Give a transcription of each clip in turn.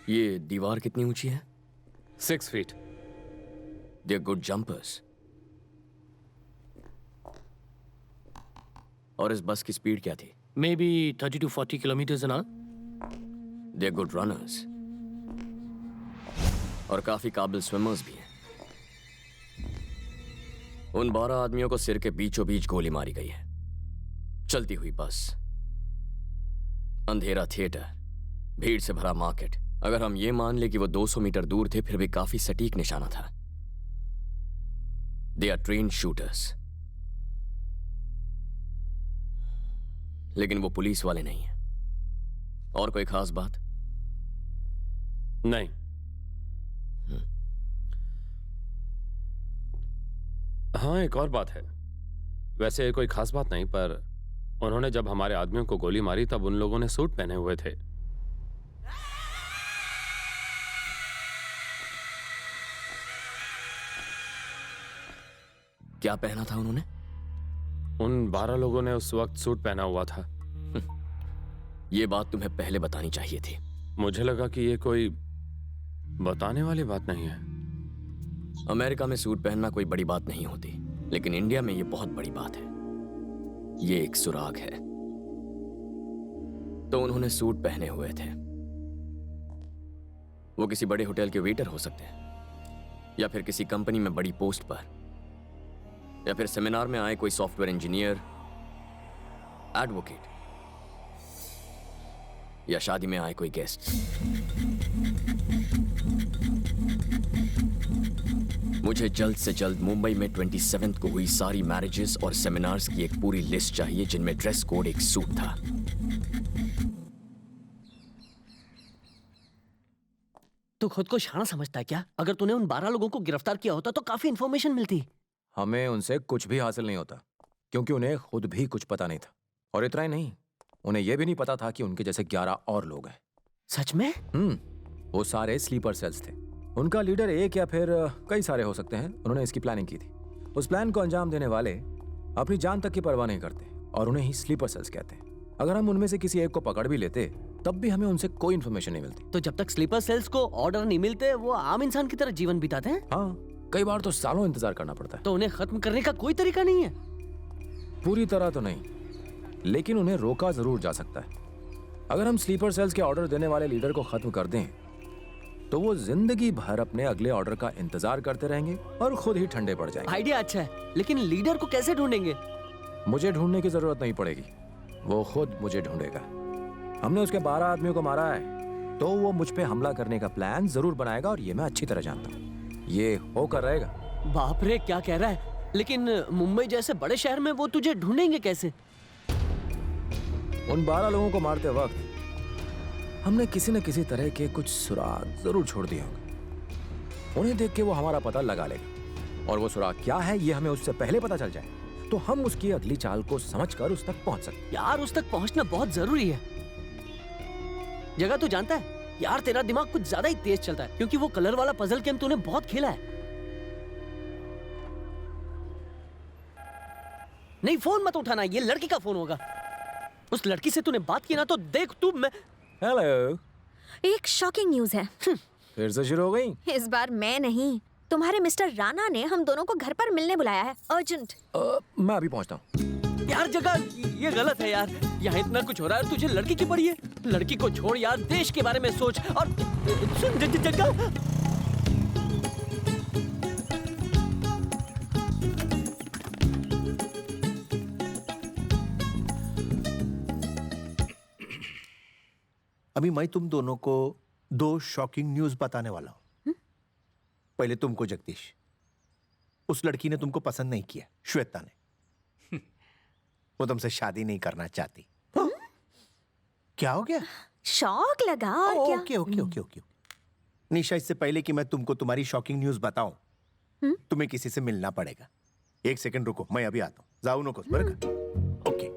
ये दीवार कितनी ऊंची है? 6 feet. They are good jumpers. और इस बस की स्पीड क्या थी? Maybe 30 to 40 kilometers an hour. They are good runners और काफी काबिल स्विमर्स भी हैं। उन 12 आदमियों को सिर के बीचों बीच गोली मारी गई है। चलती हुई बस, अंधेरा थिएटर, भीड़ से भरा मार्केट। अगर हम ये मान ले कि वो 200 मीटर दूर थे, फिर भी काफी सटीक निशाना था। They are trained shooters. लेकिन वो पुलिस वाले नहीं हैं। और कोई खास बात? नहीं। हाँ, एक और बात है। वैसे कोई खास बात नहीं, पर उन्होंने जब हमारे आदमियों को गोली मारी तब उन लोगों ने सूट पहने हुए थे। क्या पहना था उन्होंने? उन 12 लोगों ने उस वक्त सूट पहना हुआ था। ये बात तुम्हें पहले बतानी चाहिए थी। मुझे लगा कि ये कोई बताने वाली बात नहीं है। अमेरिका में सूट पहनना कोई बड़ी बात नहीं होती, लेकिन इंडिया में ये बहुत बड़ी बात है। ये एक सुराग है। तो उन्होंने सूट पहने हुए थे। वो किसी बड़े होटल के वेटर हो सकते हैं, या फिर किसी कंपनी में बड़ी पोस्ट पर, या फिर सेमिनार में आए कोई सॉफ्टवेयर इंजीनियर, एडवोकेट, या शादी में आए कोई गेस्ट। मुझे जल्द से जल्द मुंबई में 27 को हुई सारी मैरिजेस और सेमिनार्स की एक पूरी लिस्ट चाहिए जिनमें ड्रेस कोड एक सूट था। तू खुद को शाना समझता है क्या? अगर तूने उन 12 लोगों को गिरफ्तार किया होता तो काफी इंफॉर्मेशन मिलती। हमें उनसे कुछ भी हासिल नहीं होता, क्योंकि उन्हें खुद भी कुछ पता नहीं था। और इतना ही नहीं, उन्हें यह भी नहीं पता था कि उनके जैसे 11 और लोग हैं। सच में? वो सारे स्लीपर सेल्स थे। उनका लीडर एक या फिर कई सारे हो सकते हैं। उन्होंने इसकी प्लानिंग की थी। उस प्लान को अंजाम देने वाले अपनी जान तक की परवाह नहीं करते और उन्हें ही स्लीपर सेल्स कहते हैं। अगर हम उनमें से किसी एक को पकड़ भी लेते तब भी हमें उनसे कोई इन्फॉर्मेशन नहीं मिलती। तो जब तक स्लीपर सेल्स को ऑर्डर नहीं मिलते वो आम इंसान की तरह जीवन बिताते हैं। हाँ, कई बार तो सालों इंतजार करना पड़ता है। तो उन्हें खत्म करने का कोई तरीका नहीं है? पूरी तरह तो नहीं, लेकिन उन्हें रोका जरूर जा सकता है। अगर हम स्लीपर सेल्स के ऑर्डर देने वाले लीडर को खत्म कर दें तो वो जिंदगी भर अपने अगले ऑर्डर का इंतजार करते रहेंगे और खुद ही ठंडे पड़ जाएंगे। आइडिया अच्छा है, लेकिन लीडर को कैसे ढूंढेंगे? मुझे ढूंढने की जरूरत नहीं पड़ेगी, वो खुद मुझे ढूंढेगा। हमने उसके 12 आदमियों को मारा है, तो वो मुझ पे हमला करने का प्लान जरूर बनाएगा और ये मैं अच्छी तरह जानता हूँ। ये होकर रहेगा। बाप रे, क्या कह रहा है? लेकिन मुंबई जैसे बड़े शहर में वो तुझे ढूंढेंगे कैसे? उन 12 लोगों को मारते वक्त हमने किसी न किसी तरह के कुछ सुराग जरूर छोड़ दिए होंगे। उन्हें देख के वो हमारा पता लगा लेगा, और वो सुराग क्या है ये हमें उससे पहले पता चल जाए तो हम उसकी अगली चाल को समझकर उस तक पहुंच सकते। यार, उस तक पहुंचना बहुत जरूरी है। जगह तू जानता है यार, तेरा दिमाग कुछ ज्यादा ही तेज चलता है, क्योंकि वो कलर वाला पजल गेम तूने बहुत खेला है। नहीं, फोन मत उठाना, ये लड़की का फोन होगा। उस लड़की से तूने बात की ना, तो देख तू। मैं हेलो। एक शॉकिंग न्यूज है। फिर से शुरू हो गई? इस बार मैं नहीं, तुम्हारे मिस्टर राणा ने हम दोनों को घर पर मिलने बुलाया है, अर्जेंट। मैं अभी पहुंचता हूँ। यार जगह, ये गलत है यार। यहाँ इतना कुछ हो रहा है, तुझे लड़की की पड़ी है। लड़की को छोड़ यार, देश के बारे में सोच। और सुन जगह, अभी मैं तुम दोनों को 2 शॉकिंग न्यूज बताने वाला हूं। पहले तुमको जगदीश, उस लड़की ने तुमको पसंद नहीं किया, श्वेता ने। वो तुमसे शादी नहीं करना चाहती। क्या हो गया? शॉक लगा और क्या? Okay okay okay okay. Nisha, इससे पहले कि मैं तुमको तुम्हारी शॉकिंग न्यूज बताऊं, तुम्हें किसी से मिलना पड़ेगा। 1 सेकंड रुको, मैं अभी आता हूं। जाओ नको बरं का? ओके।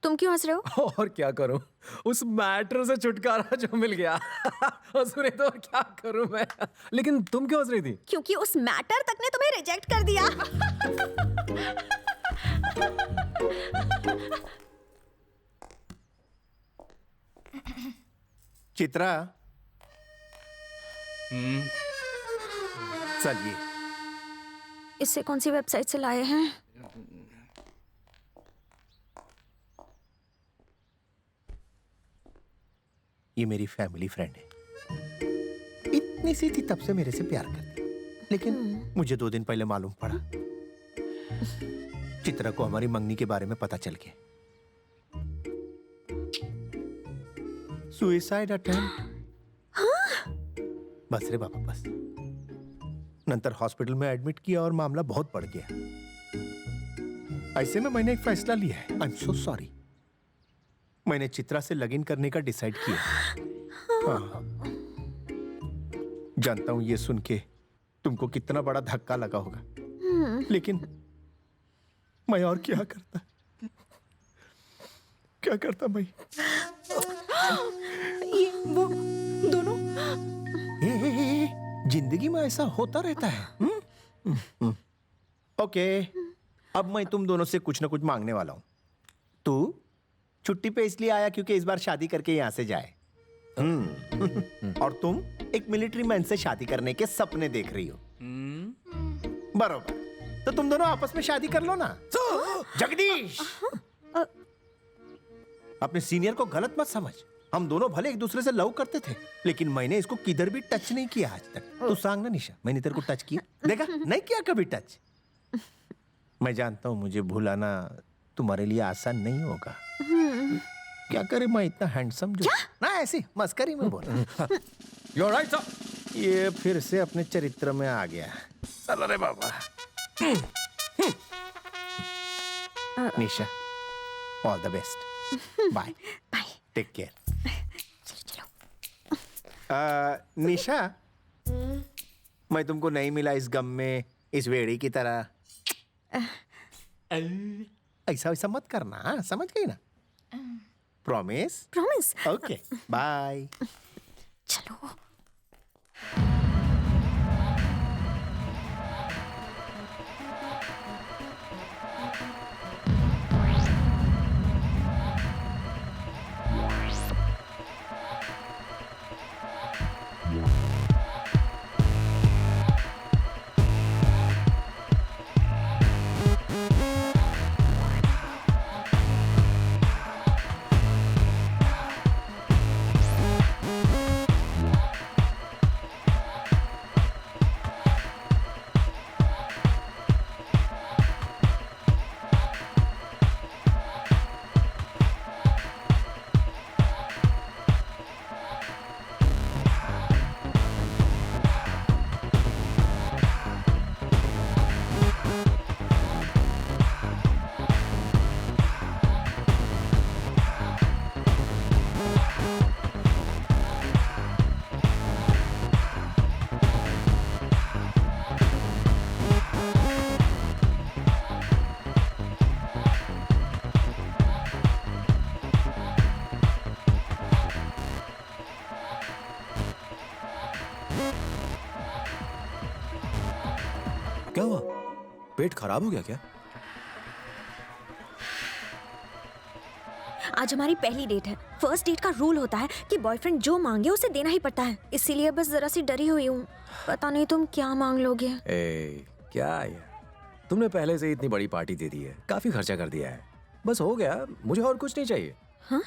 तुम क्यों हंस रहे हो? और क्या करूं, उस मैटर से छुटकारा जो मिल गया। हंस रही तो क्या करूं मैं। लेकिन तुम क्यों हंस रही थी? क्योंकि उस मैटर तक ने तुम्हें रिजेक्ट कर दिया। चित्रा, चलिए। इससे कौन सी वेबसाइट से लाए हैं? ये मेरी फैमिली फ्रेंड है। इतनी सी थी तब से मेरे से प्यार करती, लेकिन मुझे 2 दिन पहले मालूम पड़ा चित्रा को हमारी मंगनी के बारे में पता चल गया। Suicide attempt. बस रे बाबा बस। नंतर हॉस्पिटल में एडमिट किया और मामला बहुत बढ़ गया। ऐसे में मैंने एक फैसला लिया है। I am so sorry. मैंने चित्रा से लगइन करने का डिसाइड किया। हाँ। जानता हूं ये सुन के तुमको कितना बड़ा धक्का लगा होगा, लेकिन मैं और क्या करता मैं। ये वो दोनों। जिंदगी में ऐसा होता रहता है। ओके, अब मैं तुम दोनों से कुछ ना कुछ मांगने वाला हूं। तू छुट्टी पे इसलिए आया क्योंकि इस बार शादी करके यहां से जाए। और तुम एक मिलिट्री मैन से शादी करने के सपने देख रही हो। बरोबर, तो तुम दोनों आपस में शादी कर लो ना। जगदीश, अपने सीनियर को गलत मत समझ। हम दोनों भले एक दूसरे से लव करते थे, लेकिन मैंने इसको किधर भी टच नहीं किया आज तक। तू सांग ना निशा, मैंने तेरे को टच किया? देखा नहीं किया कभी टच। मैं जानता हूं मुझे भुलाना तुम्हारे लिए आसान नहीं होगा। क्या करे मैं इतना हैंडसम जो ना, ऐसी मस्करी में बोल। You're right, sir. ये फिर से अपने चरित्र में आ गया। चलो रे बाबा। Nisha, all the best. Bye bye. Take care. चलो। निशा, मैं तुमको नहीं मिला इस गम में, इस वेड़ी की तरह। ऐसा वैसा मत करना, समझ गई ना? प्रॉमिस? प्रॉमिस। Okay, bye. चलो। क्या हुआ? पेट खराब हो गया क्या? आज हमारी पहली डेट है। फर्स्ट डेट का रूल होता है कि बॉयफ्रेंड जो मांगे उसे देना ही पड़ता है। इसीलिए बस जरा सी डरी हुई हूँ। पता नहीं तुम क्या मांग लोगे। क्या यार, तुमने पहले से इतनी बड़ी पार्टी दे दी है, काफी खर्चा कर दिया है, बस हो गया, मुझे और कुछ नहीं चाहिए। हाँ?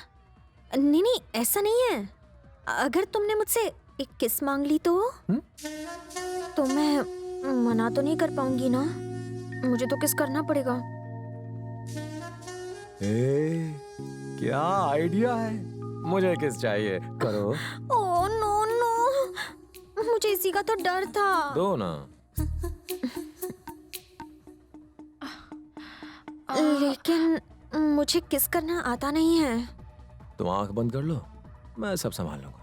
नहीं नहीं, ऐसा नहीं है। अगर तुमने मुझसे एक किस मांग ली तो मैं मना तो नहीं कर पाऊंगी ना? मुझे तो किस करना पड़ेगा। क्या आइडिया है? मुझे किस चाहिए, करो। ओह नो नो, मुझे इसी का तो डर था। दो ना। लेकिन मुझे किस करना आता नहीं है। तुम आंख बंद कर लो, मैं सब संभाल लूंगा।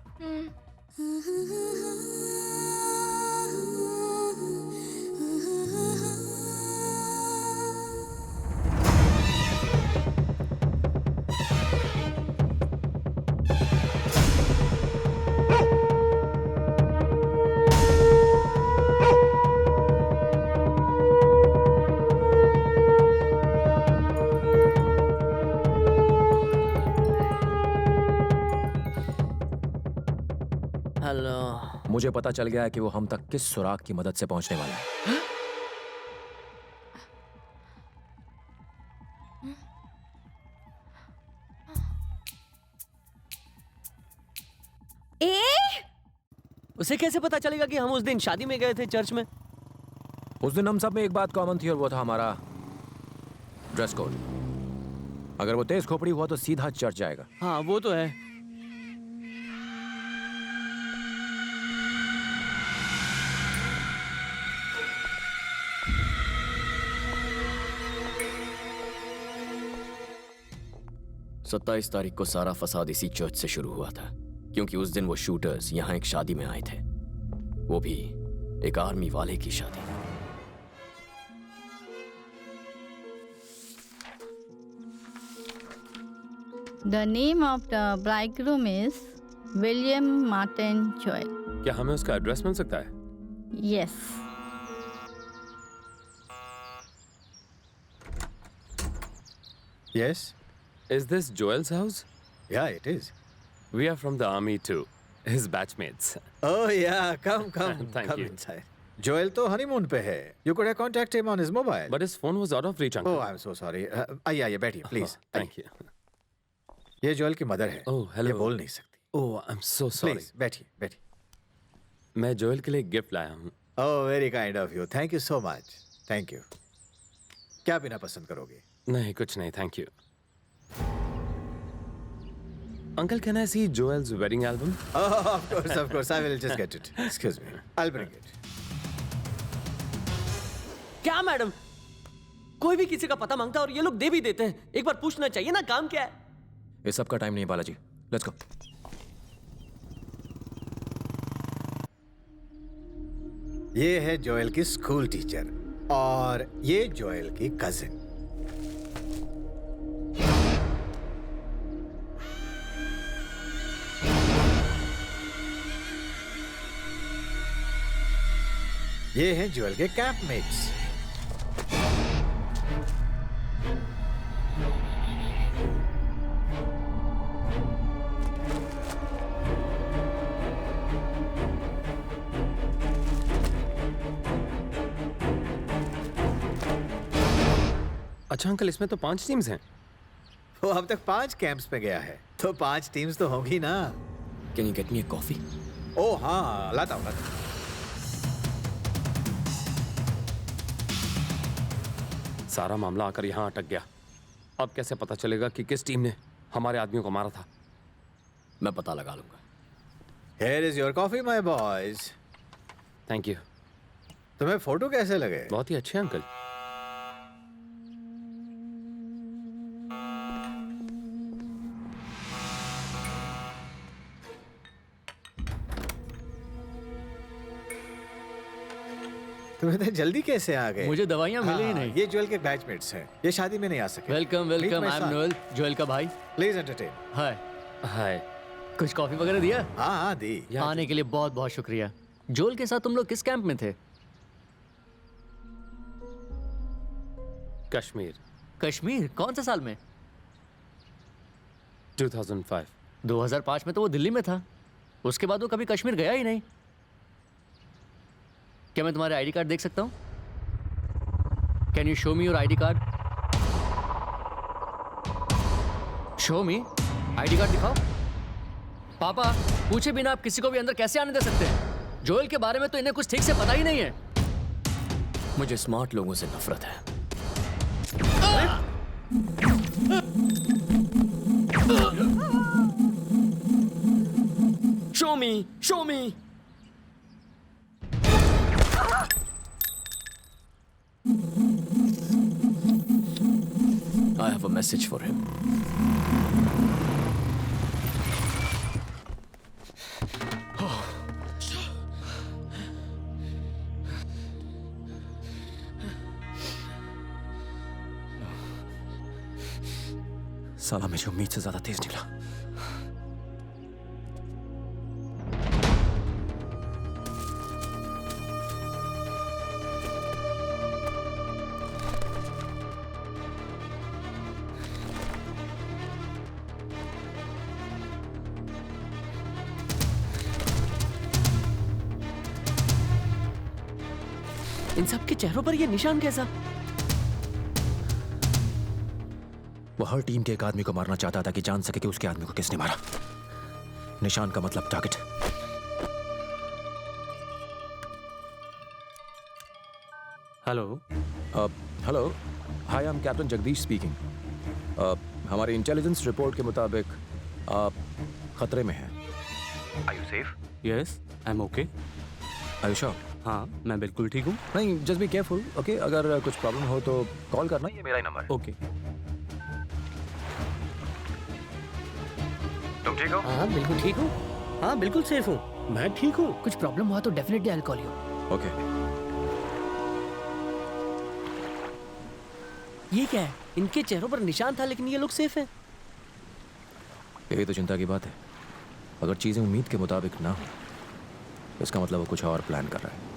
हेलो। मुझे पता चल गया है कि वो हम तक किस सुराग की मदद से पहुंचने वाला है। उसे कैसे पता चलेगा कि हम उस दिन शादी में गए थे चर्च में? उस दिन हम सब में एक बात कॉमन थी और वो था हमारा ड्रेस कोड। अगर वो तेज खोपड़ी हुआ तो सीधा चर्च जाएगा। हाँ वो तो है। सत्ताईस तारीख को सारा फसाद इसी चर्च से शुरू हुआ था, क्योंकि उस दिन वो शूटर्स यहाँ एक शादी में आए थे, वो भी एक आर्मी वाले की शादी। The name of the bridegroom is William Martin Joel. क्या हमें उसका एड्रेस मिल सकता है? Yes. Yes? Is this Joel's house? Yeah, it is. We are from the army too. His batchmates. Oh, yeah. Come, come. Thank come you. inside. Joel तो honeymoon पे है. You could have contacted him on his mobile. But his phone was out of reach, uncle. Oh, I'm so sorry. आइए, बैठिए, please. Thank you. ये Joel की mother है. Oh, hello. ये बोल नहीं सकती. Oh, I'm so sorry. Please, बैठिए, बैठिए. मैं जोएल के लिए गिफ्ट लाया हूँ. Oh, very kind of you. Thank you so much. Thank you. क्या पीना पसंद करोगे? नहीं, कुछ नहीं, thank you. Uncle, can I see Joel's wedding album? Oh, of course, of course. I will just get it. Excuse me. I'll bring it. क्या madam, कोई भी किसी का पता मांगता है और ये लोग दे भी देते हैं। एक बार पूछना चाहिए ना काम क्या है। ये सब का टाइम नहीं है बालाजी, लेट्स गो। ये है जोएल की स्कूल टीचर और ये जोएल की कजिन। ये हैं जोएल के कैंपमेट्स। अच्छा अंकल, इसमें तो 5 टीम्स हैं. वो अब तक 5 कैंप्स पे गया है, तो 5 टीम्स तो होंगी ना. Can you get me a coffee? ओह हाँ, लाता हूँ. सारा मामला आकर यहाँ अटक गया. अब कैसे पता चलेगा कि किस टीम ने हमारे आदमियों को मारा था? मैं पता लगा लूंगा. Here is your coffee, my boys. Thank you. तुम्हें फोटो कैसे लगे? बहुत ही अच्छे अंकल. तुम इतने जल्दी कैसे आ गए? मुझे दवाइयाँ मिली ही नहीं. ये जोएल के बैचमेट्स हैं. ये शादी में नहीं आ सके. Welcome welcome, I am Noel, Joel का भाई. Please entertain. हाय. हाय. कुछ कॉफी वगैरह दिया? हाँ दी. आने के लिए बहुत बहुत शुक्रिया. जोएल के साथ तुम लोग किस कैंप में थे? कश्मीर. कश्मीर? कौन से साल में? 2005. 2005 में तो वो दिल्ली में था. उसके बाद वो कभी कश्मीर गया ही नहीं. क्या मैं तुम्हारे आईडी कार्ड देख सकता हूँ? Can you show me your ID card? Show me ID card दिखाओ. पापा, पूछे बिना आप किसी को भी अंदर कैसे आने दे सकते हैं? जोएल के बारे में तो इन्हें कुछ ठीक से पता ही नहीं है. मुझे स्मार्ट लोगों से नफरत है. Show me! Show me! I have a message for him. साला मुझे उम्मीद से ज्यादा तेज निकला. इन सब के चेहरों पर ये निशान कैसा? वो हर टीम के एक आदमी को मारना चाहता था कि जान सके कि उसके आदमी को किसने मारा। निशान का मतलब target. Hello. Hello, hi, I am captain Jagdish speaking. हमारी इंटेलिजेंस रिपोर्ट के मुताबिक आप खतरे में हैं। Are you safe? Yes, I am okay. Are you sure? हाँ, मैं बिल्कुल ठीक हूँ। नहीं, जस्ट बी केयरफुल, ओके? अगर कुछ प्रॉब्लम हो तो कॉल करना, ये मेरा ही नंबर है। ओके। तुम ठीक हो? हाँ, बिल्कुल ठीक हूँ। हाँ, बिल्कुल सेफ हूँ। मैं ठीक हूँ। कुछ प्रॉब्लम हुआ तो definitely I will call you. Okay. ये क्या है? इनके चेहरों पर निशान था लेकिन ये लोग सेफ हैं। यही तो चिंता की बात है। अगर चीजें उम्मीद के मुताबिक ना हो, इसका मतलब वो कुछ और प्लान कर रहा है।